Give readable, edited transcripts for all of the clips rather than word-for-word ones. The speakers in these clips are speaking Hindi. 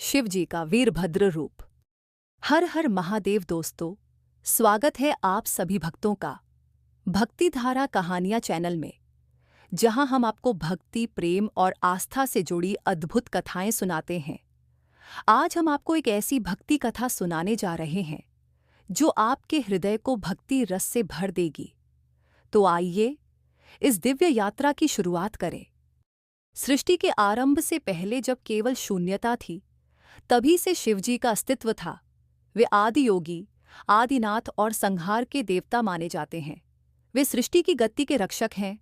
शिव जी का वीरभद्र रूप। हर हर महादेव दोस्तों, स्वागत है आप सभी भक्तों का भक्ति धारा कहानियां चैनल में, जहां हम आपको भक्ति, प्रेम और आस्था से जुड़ी अद्भुत कथाएं सुनाते हैं। आज हम आपको एक ऐसी भक्ति कथा सुनाने जा रहे हैं जो आपके हृदय को भक्ति रस से भर देगी। तो आइए इस दिव्य यात्रा की शुरुआत करें। सृष्टि के आरंभ से पहले जब केवल शून्यता थी, तभी से शिवजी का अस्तित्व था। वे आदि योगी, आदिनाथ और संहार के देवता माने जाते हैं। वे सृष्टि की गति के रक्षक हैं,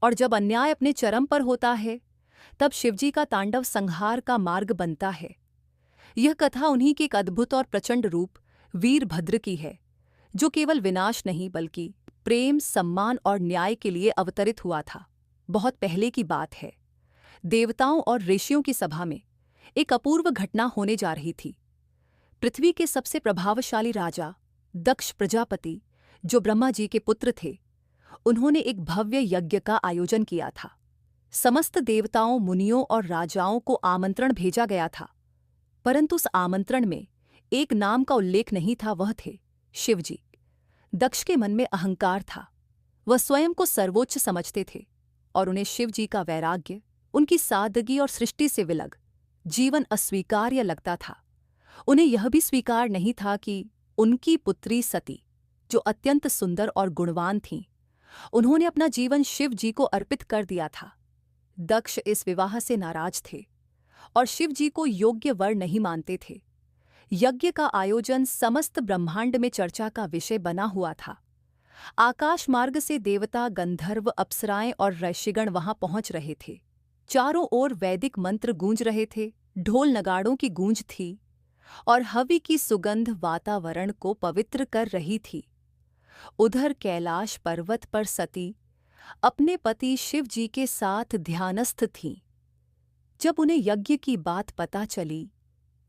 और जब अन्याय अपने चरम पर होता है, तब शिवजी का तांडव संहार का मार्ग बनता है। यह कथा उन्हीं के एक अद्भुत और प्रचंड रूप वीरभद्र की है, जो केवल विनाश नहीं बल्कि प्रेम, सम्मान और न्याय के लिए अवतरित हुआ था। बहुत पहले की बात है। देवताओं और ऋषियों की सभा में एक अपूर्व घटना होने जा रही थी। पृथ्वी के सबसे प्रभावशाली राजा दक्ष प्रजापति, जो ब्रह्मा जी के पुत्र थे, उन्होंने एक भव्य यज्ञ का आयोजन किया था। समस्त देवताओं, मुनियों और राजाओं को आमंत्रण भेजा गया था, परंतु उस आमंत्रण में एक नाम का उल्लेख नहीं था। वह थे शिवजी। दक्ष के मन में अहंकार था। वह स्वयं को सर्वोच्च समझते थे और उन्हें शिवजी का वैराग्य, उनकी सादगी और सृष्टि से विलग जीवन अस्वीकार्य लगता था। उन्हें यह भी स्वीकार नहीं था कि उनकी पुत्री सती, जो अत्यंत सुंदर और गुणवान थीं, उन्होंने अपना जीवन शिव जी को अर्पित कर दिया था। दक्ष इस विवाह से नाराज थे और शिव जी को योग्य वर नहीं मानते थे। यज्ञ का आयोजन समस्त ब्रह्मांड में चर्चा का विषय बना हुआ था। आकाश मार्ग से देवता, गंधर्व, अप्सराएं और ऋषिगण वहां पहुंच रहे थे। चारों ओर वैदिक मंत्र गूंज रहे थे, ढोल नगाड़ों की गूंज थी और हवि की सुगंध वातावरण को पवित्र कर रही थी। उधर कैलाश पर्वत पर सती अपने पति शिव जी के साथ ध्यानस्थ थीं। जब उन्हें यज्ञ की बात पता चली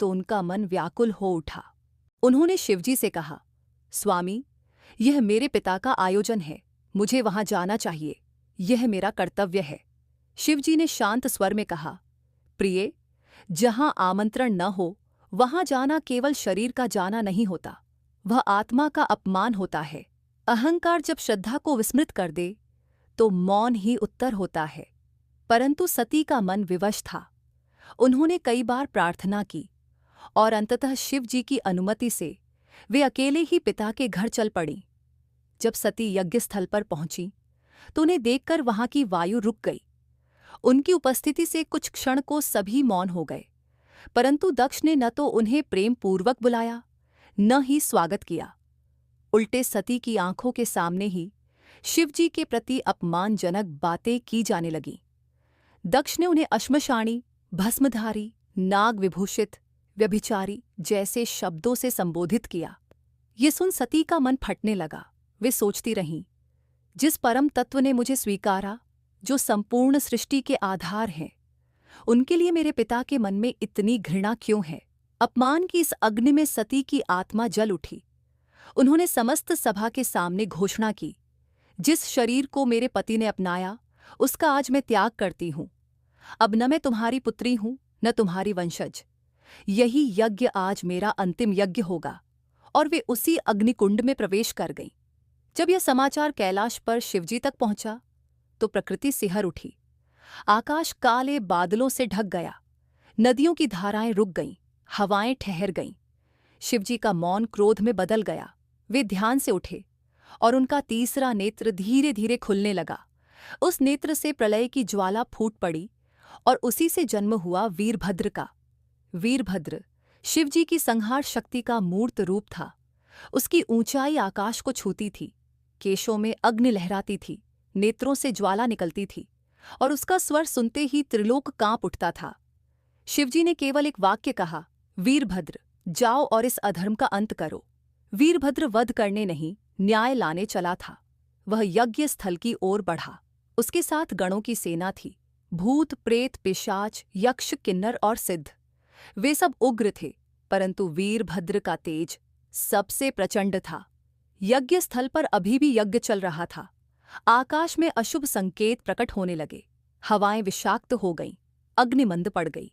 तो उनका मन व्याकुल हो उठा। उन्होंने शिवजी से कहा, स्वामी, यह मेरे पिता का आयोजन है, मुझे वहां जाना चाहिए, यह मेरा कर्तव्य है। शिवजी ने शांत स्वर में कहा, प्रिय, जहां आमंत्रण न हो वहां जाना केवल शरीर का जाना नहीं होता, वह आत्मा का अपमान होता है। अहंकार जब श्रद्धा को विस्मृत कर दे तो मौन ही उत्तर होता है। परंतु सती का मन विवश था। उन्होंने कई बार प्रार्थना की और अंततः शिव जी की अनुमति से वे अकेले ही पिता के घर चल पड़ीं। जब सती यज्ञ स्थल पर पहुंची तो उन्हें देखकर वहां की वायु रुक गई। उनकी उपस्थिति से कुछ क्षण को सभी मौन हो गए, परंतु दक्ष ने न तो उन्हें प्रेम पूर्वक बुलाया, न ही स्वागत किया। उल्टे सती की आंखों के सामने ही शिवजी के प्रति अपमानजनक बातें की जाने लगीं। दक्ष ने उन्हें अश्मशाणी, भस्मधारी, नाग विभूषित, व्यभिचारी जैसे शब्दों से संबोधित किया। ये सुन सती का मन फटने लगा। वे सोचती रहीं, जिस परम तत्व ने मुझे स्वीकारा, जो संपूर्ण सृष्टि के आधार हैं, उनके लिए मेरे पिता के मन में इतनी घृणा क्यों है। अपमान की इस अग्नि में सती की आत्मा जल उठी। उन्होंने समस्त सभा के सामने घोषणा की, जिस शरीर को मेरे पति ने अपनाया, उसका आज मैं त्याग करती हूँ। अब न मैं तुम्हारी पुत्री हूँ, न तुम्हारी वंशज। यही यज्ञ आज मेरा अंतिम यज्ञ होगा। और वे उसी अग्निकुंड में प्रवेश कर गईं। जब यह समाचार कैलाश पर शिवजी तक पहुंचा तो प्रकृति सिहर उठी। आकाश काले बादलों से ढक गया। नदियों की धाराएं रुक गईं, हवाएं ठहर गईं। शिवजी का मौन क्रोध में बदल गया। वे ध्यान से उठे और उनका तीसरा नेत्र धीरे धीरे खुलने लगा। उस नेत्र से प्रलय की ज्वाला फूट पड़ी और उसी से जन्म हुआ वीरभद्र का। वीरभद्र शिवजी की संहार शक्ति का मूर्त रूप था। उसकी ऊंचाई आकाश को छूती थी। केशों में अग्नि लहराती थी, नेत्रों से ज्वाला निकलती थी और उसका स्वर सुनते ही त्रिलोक कांप उठता था। शिवजी ने केवल एक वाक्य कहा, वीरभद्र, जाओ और इस अधर्म का अंत करो। वीरभद्र वध करने नहीं, न्याय लाने चला था। वह यज्ञ स्थल की ओर बढ़ा। उसके साथ गणों की सेना थी, भूत, प्रेत, पिशाच, यक्ष, किन्नर और सिद्ध। वे सब उग्र थे, परंतु वीरभद्र का तेज सबसे प्रचंड था। यज्ञ स्थल पर अभी भी यज्ञ चल रहा था। आकाश में अशुभ संकेत प्रकट होने लगे। हवाएं विषाक्त हो गईं, अग्नि मंद पड़ गई।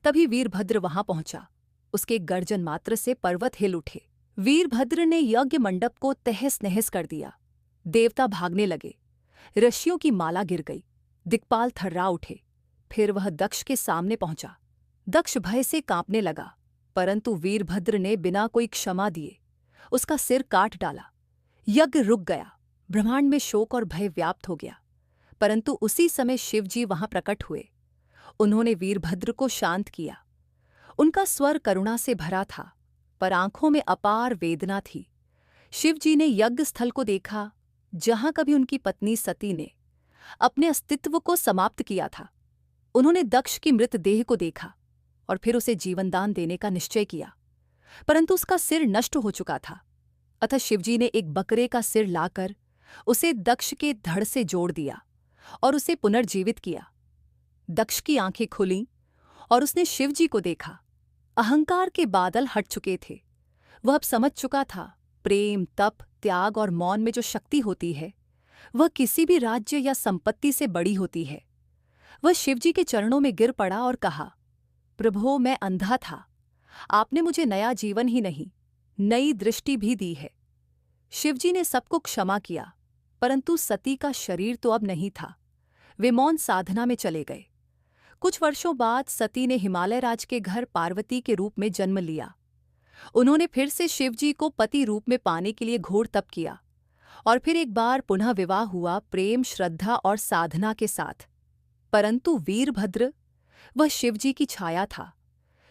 तभी वीरभद्र वहां पहुंचा। उसके गर्जन मात्र से पर्वत हिल उठे। वीरभद्र ने यज्ञ मंडप को तहस नहस कर दिया। देवता भागने लगे। ऋषियों की माला गिर गई। दिक्पाल थर्रा उठे। फिर वह दक्ष के सामने पहुंचा। दक्ष भय से कांपने लगा, परंतु वीरभद्र ने बिना कोई क्षमा दिए उसका सिर काट डाला। यज्ञ रुक गया। ब्रह्मांड में शोक और भय व्याप्त हो गया। परंतु उसी समय शिवजी वहां प्रकट हुए। उन्होंने वीरभद्र को शांत किया। उनका स्वर करुणा से भरा था, पर आंखों में अपार वेदना थी। शिवजी ने यज्ञ स्थल को देखा, जहां कभी उनकी पत्नी सती ने अपने अस्तित्व को समाप्त किया था। उन्होंने दक्ष की मृतदेह को देखा और फिर उसे जीवनदान देने का निश्चय किया, परंतु उसका सिर नष्ट हो चुका था। अतः शिवजी ने एक बकरे का सिर लाकर उसे दक्ष के धड़ से जोड़ दिया और उसे पुनर्जीवित किया। दक्ष की आंखें खुलीं और उसने शिवजी को देखा। अहंकार के बादल हट चुके थे। वह अब समझ चुका था, प्रेम, तप, त्याग और मौन में जो शक्ति होती है, वह किसी भी राज्य या संपत्ति से बड़ी होती है। वह शिवजी के चरणों में गिर पड़ा और कहा, प्रभो, मैं अंधा था। आपने मुझे नया जीवन ही नहीं, नई दृष्टि भी दी है। शिवजी ने सबको क्षमा किया, परंतु सती का शरीर तो अब नहीं था। वे मौन साधना में चले गए। कुछ वर्षों बाद सती ने हिमालय राज के घर पार्वती के रूप में जन्म लिया। उन्होंने फिर से शिवजी को पति रूप में पाने के लिए घोर तप किया और फिर एक बार पुनः विवाह हुआ, प्रेम, श्रद्धा और साधना के साथ। परंतु वीरभद्र, वह शिवजी की छाया था।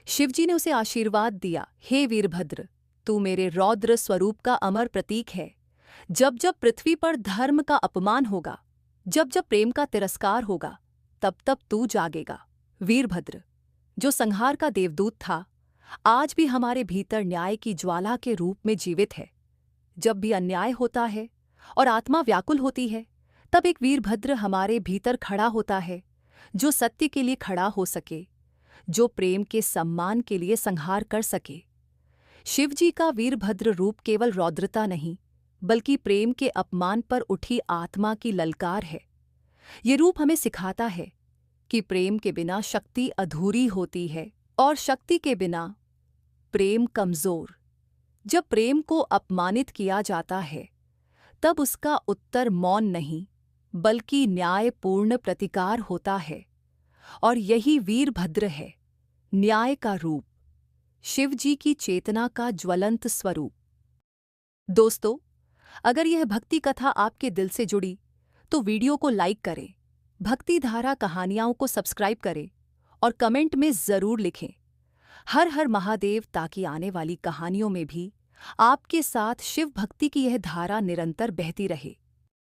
शिवजी ने उसे आशीर्वाद दिया, हे वीरभद्र, तू मेरे रौद्र स्वरूप का अमर प्रतीक है। जब जब पृथ्वी पर धर्म का अपमान होगा, जब जब प्रेम का तिरस्कार होगा, तब तब तू जागेगा। वीरभद्र, जो संहार का देवदूत था, आज भी हमारे भीतर न्याय की ज्वाला के रूप में जीवित है। जब भी अन्याय होता है और आत्मा व्याकुल होती है, तब एक वीरभद्र हमारे भीतर खड़ा होता है, जो सत्य के लिए खड़ा हो सके, जो प्रेम के सम्मान के लिए संहार कर सके। शिवजी का वीरभद्र रूप केवल रौद्रता नहीं, बल्कि प्रेम के अपमान पर उठी आत्मा की ललकार है। ये रूप हमें सिखाता है कि प्रेम के बिना शक्ति अधूरी होती है और शक्ति के बिना प्रेम कमजोर। जब प्रेम को अपमानित किया जाता है, तब उसका उत्तर मौन नहीं, बल्कि न्यायपूर्ण प्रतिकार होता है। और यही वीरभद्र है, न्याय का रूप, शिवजी की चेतना का ज्वलंत स्वरूप। दोस्तों, अगर यह भक्ति कथा आपके दिल से जुड़ी तो वीडियो को लाइक करें, भक्ति धारा कहानियाओं को सब्सक्राइब करें और कमेंट में ज़रूर लिखें हर हर महादेव, ताकि आने वाली कहानियों में भी आपके साथ शिव भक्ति की यह धारा निरंतर बहती रहे।